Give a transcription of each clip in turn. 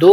2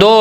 2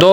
2